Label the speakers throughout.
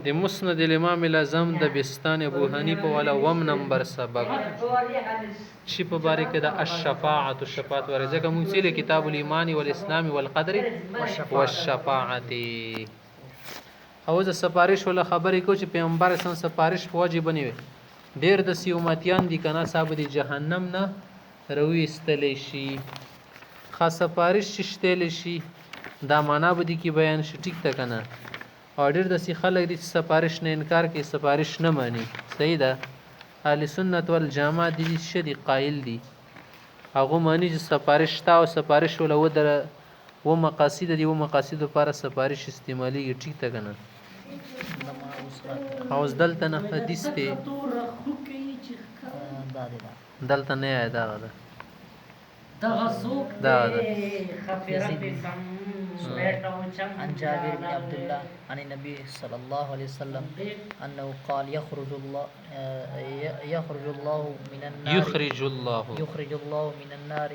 Speaker 1: د مسند الامام الاعظم د بستان ابو حنیفه والا وم نمبر سبق چې په باره کې د الشفاعت شفاعت ورې ځکه مونږ چې کتاب الایمان والاسلام والقدر والشفاعت او د سفارش ولا خبرې کو چې پیغمبر سم سفارش واجب نه وي ډېر د سیوماتیان دي کنه صاحب د جهنم نه روي استلی شي خاص سفارش شتل شي دا معنا به دي کې بیان شي ټیک ته کنه او ډېر د سی خلک دي سفارش نه انکار کوي سفارش نه مانی صحیح ده اهل سنت والجماعت دي شدي قائل دي هغه مانی چې سفارش تا او سفارش ول و در و مقاصد دي و مقاصد لپاره سفارش استعمالي ټیک ته کنه او دلته نه حدیث ته دلته نه دا ده
Speaker 2: عن جابر بن عبد الله عن النبي صلى الله عليه وسلم أنه قال يخرج الله من النار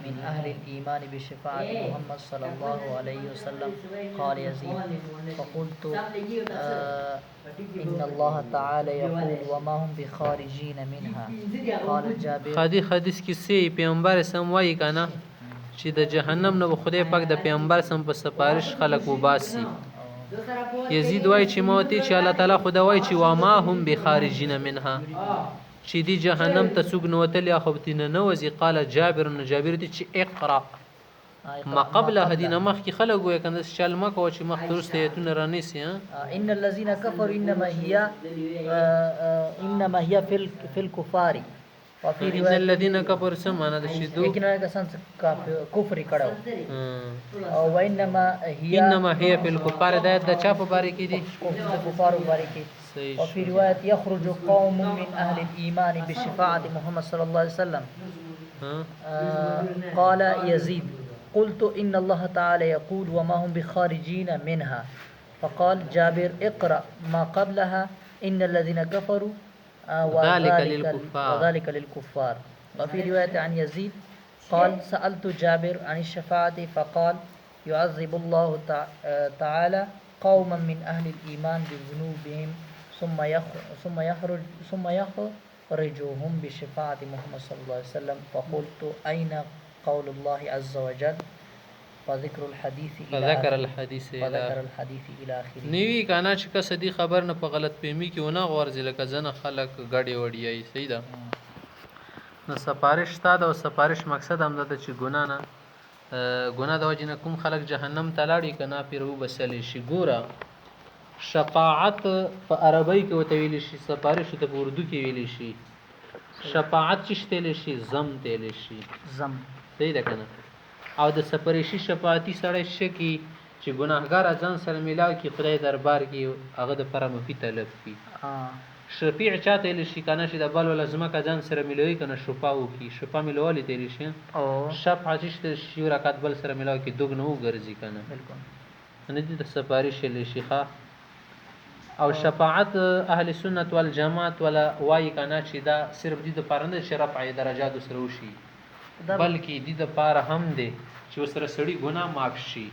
Speaker 2: من أهل الإيمان بشفاعة محمد صلى الله عليه وسلم قال يزيد فقلت إن الله تعالى يقول وما هم بخارجين منها قال جابر
Speaker 1: حدیث کې سي پیغمبر سم وایي کنه چې د جهنم نه خدای پاک د پیغمبر سم په سفارش خلق وباسي یزید وایي چې موتی چې الله تعالی خدا وایي چې وما هم بخارجین منها چې دی جهنم ته څوک نوتل یا خو تینه نوځي قال جابر دي چې اقرا ما قبل هدينا مخ کی خلق وای کنه شال مکه چې مخ درسته ایتونه رانیسی
Speaker 2: ان الذين كفروا انما هي في الكفار
Speaker 1: وفي روايه الذين كفروا سمانه د شیدو
Speaker 2: لیکن هغه سن کفر کړه او انما
Speaker 1: هي في الكفار د چا په باره کې دي
Speaker 2: کفار باره کې وفي روايه يخرج قوم من اهل الايمان بشفاعه محمد صلى الله عليه وسلم قال يزيد قلت إن الله تعالى يقول وما هم بخارجين منها فقال جابر اقرأ ما قبلها إن الذين كفروا وذلك للكفار وفي رواية عن يزيد قال سألت جابر عن الشفاعة فقال يعذب الله تعالى قوما من أهل الإيمان بذنوبهم ثم يخرجهم بشفاعة محمد صلى الله عليه وسلم فقلت أين قول الله عز وجل وذكر الحديث الى اخره
Speaker 1: نیوی کانا چې کس دی خبر نه په غلط فهمي کې ونه غورځي لکه ځنه خلک غړي وړي صحیح ده نو سفارش تا د سفارش مقصد هم ده چې ګنا د وجنه کوم خلک جهنم ته لاړي کنا پیرو بسلې شي ګوره شفاعت په عربی کې وته ویل شي سفارش ته په اردو کې ویل شي شفاعت چشته لشي زم تل شي
Speaker 2: زم
Speaker 1: صحیح ده کنه او د سفارشي شفاعتي سره شکی چې ګناهګار ځان سره ملاو کی خدای دربار کې هغه د پر مفي طلب کی شفیع چاته لشي کنه چې د بل ول زمکه ځان سره ملوي کنه شفاو کی شفا ملولې تل شي
Speaker 2: او
Speaker 1: شفاعت چې شی رکعت بل سره ملاو کی دوګ نو ګرځي کنه
Speaker 2: بالکل
Speaker 1: نه دي د سفارش لشي او شفاعت اهل سنت والجماعت ولا وای کنه چې دا صرف دي د پرند شرف ای درجات سره وشي بلکې دي د پاره هم دي چې وسره سړی ګناه معاف شي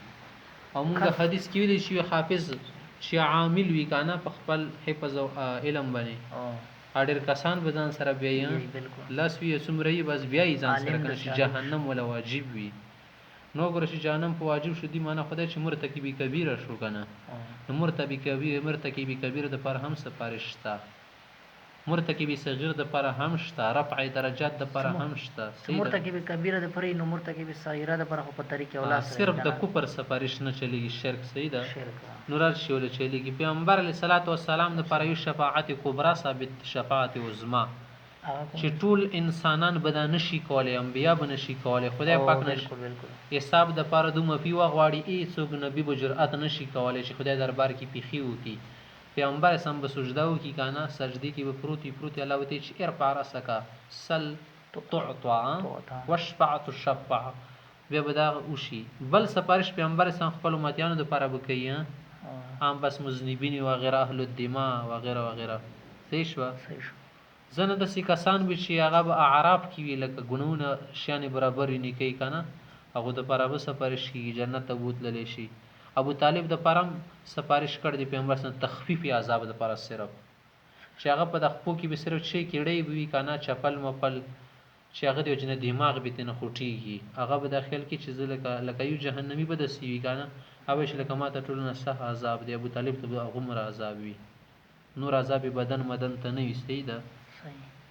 Speaker 1: او موږ حدیث کې ویل شي حافظ چې عامل وی کنه په خپل حفظ او علم باندې اړیر کسان بدن سره بیا لاس وی سمري بس بیا ځان سره کنه چې جهنم ولا واجب وي نو ګره چې جهنم په واجب شو دي معنی خدای چې مرتکبی کبیره شو کنه نو مرتکبی کبیره د پر هم سفارش تا مرتکبی صغیر د پر هم شته رفع درجات د پر هم شته
Speaker 2: مرتکبی کبیره د پرې نو مرتکبی صغیره د پر په طریقې اولاد
Speaker 1: صرف د کوپر سفارش نه چلیږي شرک صحیح ده نور شول چلیږي پیغمبر علیه الصلاۃ والسلام د پر یو شفاعت کبرا ثابت شفاعت عظما چې ټول انسانان بدن نشي کولای انبیا بنشي کولای خدای پاک نشي حساب د پر دوه مفي وغواړي څوک نبی بجرأت نشي کولای چې خدای دربار کې پیخي وکي پیغمبر سم به سجده وکي کنه سجدي کې به پروتي الله وتي چې ارفع راسك سل تعطى واشفع تشفع بیا بدا وشي بل سفارش پیغمبر سم خپل امتیانو د لپاره وکي هم بس مذنبین و غیره اهل الدماء و غیره صحیح شو زنه د سی کسان به چې هغه به اعراف کې وی لکه ګناونه شان برابر نه کوي کنه هغه د پاره به سفارش کیږي جنت ته بوتللی شي ابو طالب د پرم سفارش کړ دی پیغمبر سره تخفیف عذاب د پاره صرف چې هغه په د خپو کې به صرف شي کېړې وي کنه چپل مپل چې هغه د وجنه دماغ به تنه خوټیږي هغه به داخل کې چې لکه یو جهنمی به د سیوی کنه هغه چې لکه ماته ټول نه صح عذاب دی ابو طالب ته عمر عذاب وي نور عذاب بدن مدن ته نه وي ده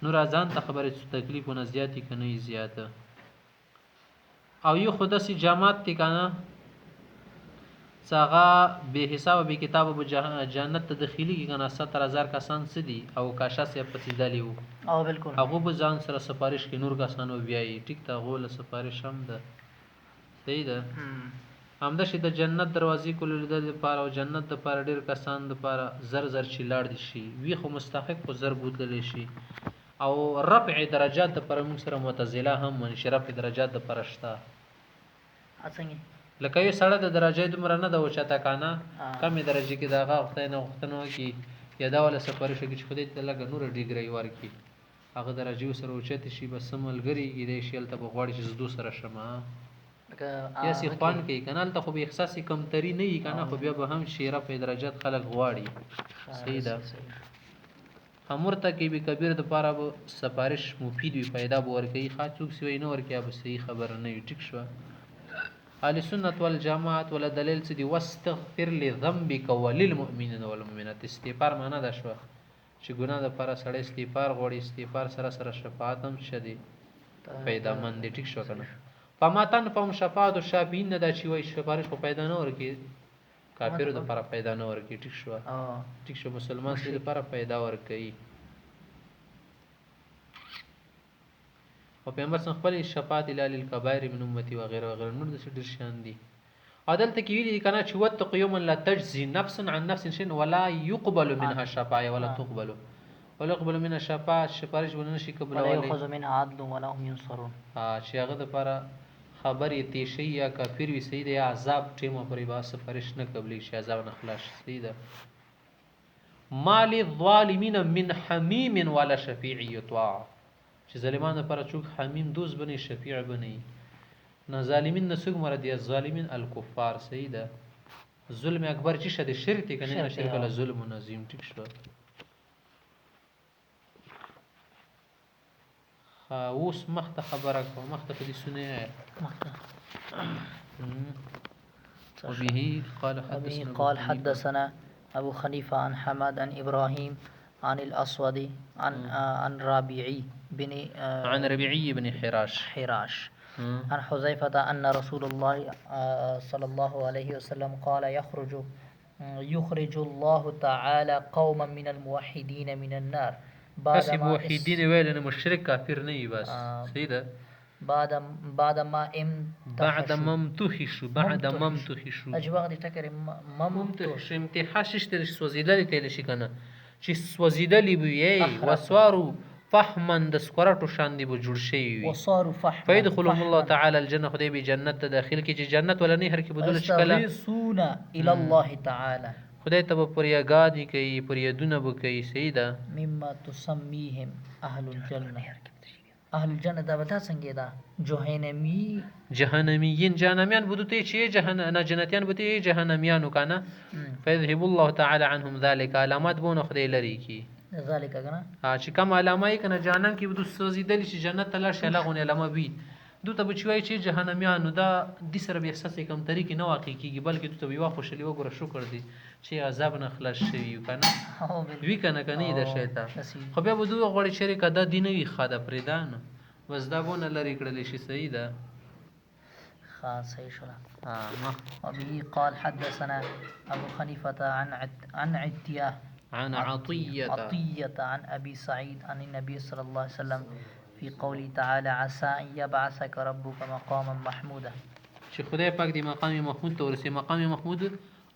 Speaker 1: نور ځان ته خبره تکلیفونه زیاتی کنه زیاته او یو خدا سي جماعت تی کنه څنګه به حساب به کتاب به جنت ته داخلي کنه 70000 کسان سدي او کاشا سي پتیدلی وو
Speaker 2: او بالکل
Speaker 1: هغه به ځان سره سفارش کې نور کسانو بیاي ټیک ته غول سفارش هم ده صحیح ده همدا چې د جنت دروازې کول د لپاره او جنت د لپاره ډیر کسان د لپاره زر چی لاړ دي شي وی خو مستحق خو زر بوتل شي او رفع درجات د پر موږ سره معتزله هم من شرف درجات د پرشتا
Speaker 2: اڅنګ
Speaker 1: لکه یو سړی د درجه دومره نه د وچاته کنه کمې درجه کې دغه وخت نه وختنو کې یا دا ولا سفارش کې چې خدای ته لګ نور ډیګری ورکی هغه درجه سره اوچته شي بس ملګری دې شیل ته بغواړي چې زدو سره شمه یا سی خوان کې کنال ته خو به احساسي کمتري نه وي کنه خو بیا به هم شیره په درجات خلق غواړي صحیح ده امرته کې به کبیر د پاره به سفارش مفید وي پیدا به ورکی خاصوک سی نه ورکی به صحیح خبر نه وي ټیک شو اهل سنت والجماعت ولا دلیل څه دی واستغفر لذنبك وللمؤمنين والمؤمنات استغفار معنا ده شو چې ګناه د پاره سړی استغفار غوړي استغفار سره سره شفاعت هم شدي پیدا مند ټیک شو کنه پماتن پم شفاعت او شافعین نه دا چې وای سفارش په پیدا نه ورکی کافر د لپاره پیدا نه ورکی ټیک شو ټیک شو مسلمان سره لپاره پیدا ورکی او پیغمبر څنګه خپل شفاعت الی الکبائر من امتی و غیره وغیره نور د ډیر شان دي عدالت کې ویلي کنه چې وتق یوم لا تجزي نفس عن نفس شيء ولا يقبل منها شفاعه ولا تقبل ولا يقبل منها شفاعه سفارش ونه شي قبول
Speaker 2: ولا ياخذ منها عدل ولا هم ينصرون
Speaker 1: چې هغه د لپاره خبرې تیشي یا کافر وي سید یا عذاب ټیمه پرې با سفارش نه قبلي شي عذاب نه خلاص سید مال الظالمین من حمیم ولا شفیع یطاع چې ظالمانو لپاره څوک حمیم دوست بني شفیع بني نه ظالمین نه څوک مراد دي ظالمین الکفار سید ظلم اکبر چې شد شرک کنه نه شرک ولا ظلم نظیم ټیک شو اوس مخته خبره کوم مخته په دې سنه وبه قال
Speaker 2: حدثنا ابو خليفه عن حماد عن ابراهيم عن الاسود عن ربيعي بن حراش عن حذيفه ان رسول الله صلى الله عليه وسلم قال يخرج الله تعالى قوما من الموحدين من النار
Speaker 1: بس موحدین ویل نه مشرک کافر نه وي بس سیده
Speaker 2: بعد ما
Speaker 1: امتحشوا اجواغ
Speaker 2: دي تکر ممتحش
Speaker 1: امتحاش شته سوزیدل تل شي کنه چې سوزیدلی وي وسوارو فحما د سکورټو شان دی به جوړ شي وي
Speaker 2: وصاروا فحما
Speaker 1: فيدخلهم الله تعالى الجنه خدای به جنت ته داخل کی چې جنت ولا نه هر کی بدل شکل
Speaker 2: يسون الى الله تعالى
Speaker 1: خدای ته په پریاګادي کوي پریادونه به کوي سیده
Speaker 2: مما تسميهم اهل الجنه دا وتا څنګه دا
Speaker 1: جهنميين بدوته چې جنتيان بده جهنميانو کنه فيذهب الله تعالى عنهم ذلك علامات بونه خدای لري کی
Speaker 2: ذلك کنه
Speaker 1: چې کوم علامه یې کنه جهنم کې بده سوزیدل چې جنت ته لا شلغونه علامه وي دوته بچوي چې جهنميانو دا د سره به احساس کوم طریقې نه واقع کیږي بلکې دوته ویوا خوشالي وګوره شکر دي چې عذاب نه خلاص شوی کنه وی کنه دا شیطان خو بیا بده غوړي شریکه د دینوي خاده پردان بس دا بونه لري کړل شي صحیح ده
Speaker 2: خاص صحیح شو ابي قال حدثنا ابو خليفه عن عطيه عن ابي سعيد عن النبي صلى الله عليه وسلم في قوله تعالى عسى ان يبعثك ربك مقاما محمودا
Speaker 1: چې خدای پاک دی مقام محمود ته ورسي مقام محمود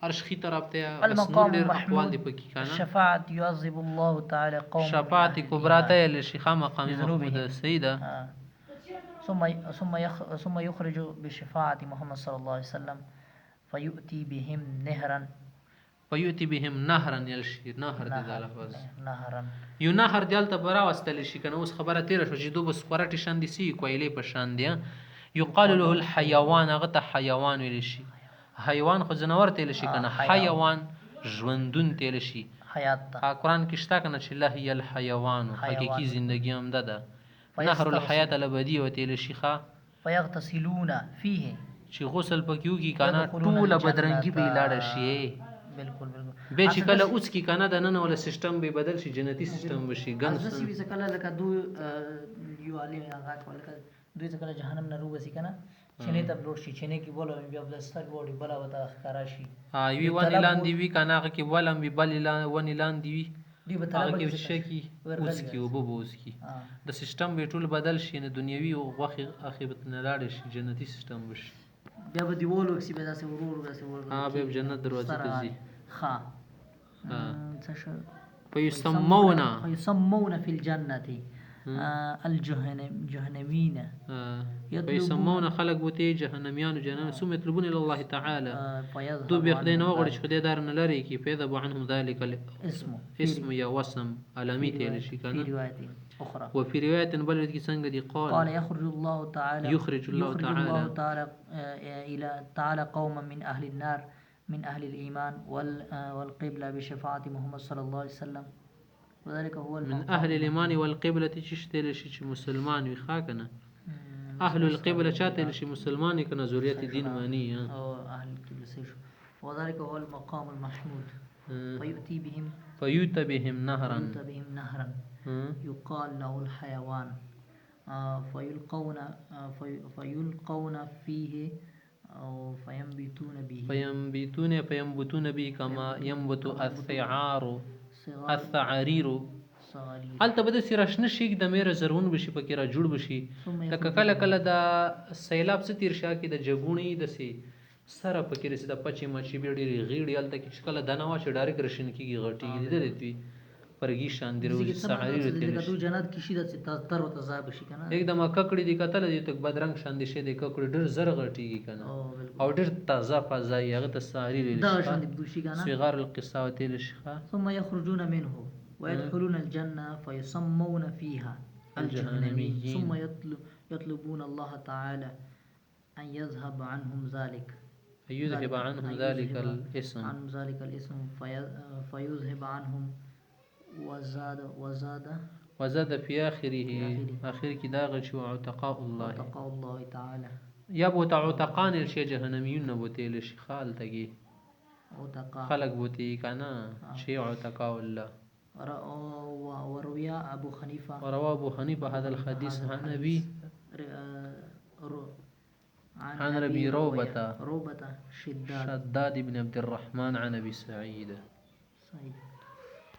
Speaker 1: عرش خي طرف ته
Speaker 2: المقام محمود شفاعت يعذب الله تعالى قوم
Speaker 1: شفاعت كبرى ته لشيخ مقام محمود سيده
Speaker 2: ثم يخرج بشفاعة محمد صلى الله عليه وسلم فيؤتي بهم نهرا يلشي نهر دي لفظ نهرا
Speaker 1: یو نهر دلته برا واستل شي کنه اوس خبره تیر شو چې دوه سکورټ شان دي سي کویلې په شان دي یقال له الحیوان هغه ته حیوان ویل شي حیوان خو ځناور ته ویل شي کنه حیوان ژوندون ته ویل شي
Speaker 2: حیات ته
Speaker 1: قرآن کې شته کنه چې لهی الحیوان حقیقي زندگی هم ده نهر الحیات الابدی وته ویل شي ښه
Speaker 2: فیغتسلون فیه
Speaker 1: چې غسل پکې وکړي کنه ټوله بدرنګي به لاړه شي
Speaker 2: بالکل بالکل
Speaker 1: به چې کله اوس کې کنه د نن ولا سیستم به بدل شي جنتی سیستم بشي ګن
Speaker 2: څه وی کله لکه دو یو علی هغه کول دوی څه کله جهنم نه روبسي کنه چنه ته بلوړ شي چنه کې بوله بیا بلستر وړي بلا وتا ښکارا شي
Speaker 1: وی ون اعلان دی وی کنه هغه کې ولم به بل اعلان ون اعلان دی وی
Speaker 2: دی به
Speaker 1: هغه کې شکی اوس کې وبوس کې د سیستم به ټول بدل شي نه دنیوي او غوخي اخیبت نه لاړ شي جنتی سیستم بشي
Speaker 2: بیا به دیولو کې به داسې ورور داسې ورور
Speaker 1: به جنت دروازه ته ځي
Speaker 2: ها څه
Speaker 1: فيسمون
Speaker 2: في الجنة الجهنمين
Speaker 1: فيسمون خلق بوتي جهنميان وجهنم ثم يطلبون الى الله تعالى دو بيخدين وغړي چې خدای دار نه لري کې فيذهب عنهم ذلك الاسم يا وسم علامي ته لشي کنه
Speaker 2: في روايه اخرى
Speaker 1: وفي روايه بل کې څنګه دي
Speaker 2: قال يخرج الله تعالى الى تعالى قوما من اهل النار من أهل الإيمان والقبلة بشفاعة محمد صلى الله عليه وسلم وذلك هو
Speaker 1: من أهل الإيمان والقبلة تشتل شي مسلمان وخاكنا أهل القبلة شاتل شي مسلمان كنا ذرية دين مانية
Speaker 2: أو أهل القبلة سيشو وذلك هو المقام المحمود
Speaker 1: فيؤتى بهم نهرا
Speaker 2: يقال له الحيوان فيلقون فيه أو
Speaker 1: فينبتون به كما ينبت الثعارير هلته به د سرشنه شي د مېره زرون بشي پکې را جوړ بشي لکه کله کله د سیلاب څخه تیر شا کې د جګونی د سي سره پکې رسي د پچې مچې به ډېری غیړې هلته کې کله دنه واچ ډایرک رشن کېږي غټي دي دي پرګي شان دی روز سعارير ته
Speaker 2: د جنت کې شي د تر او تزاب شي کنه
Speaker 1: एकदम ککړې دي کتل دي ته بدرنګ شان دي شه دي ککړې ډېر زر غټيږي کنه او ډېر تازه فضای هغه ته سعارير
Speaker 2: دا شان دي دوشي کنه
Speaker 1: صغار القصاوت الشخا
Speaker 2: ثم يخرجون منه ويدخلون الجنة فيسمون فيها الجهنميين ثم يطلبون الله تعالى أن يذهب عنهم ذلك الاسم فيذهب عنهم
Speaker 1: وزاد في آخره آخر کی دا غشو عتقاء الله
Speaker 2: تعالى
Speaker 1: یا بوتا عتقان الشي جهنميون نبوتي لشي خال تگي خلق بوتي كانا شي عتقاء الله
Speaker 2: وروى أبو
Speaker 1: حنيفة هذا الحديث عن أبي روبة
Speaker 2: شداد
Speaker 1: بن عبد الرحمن عن أبي سعيد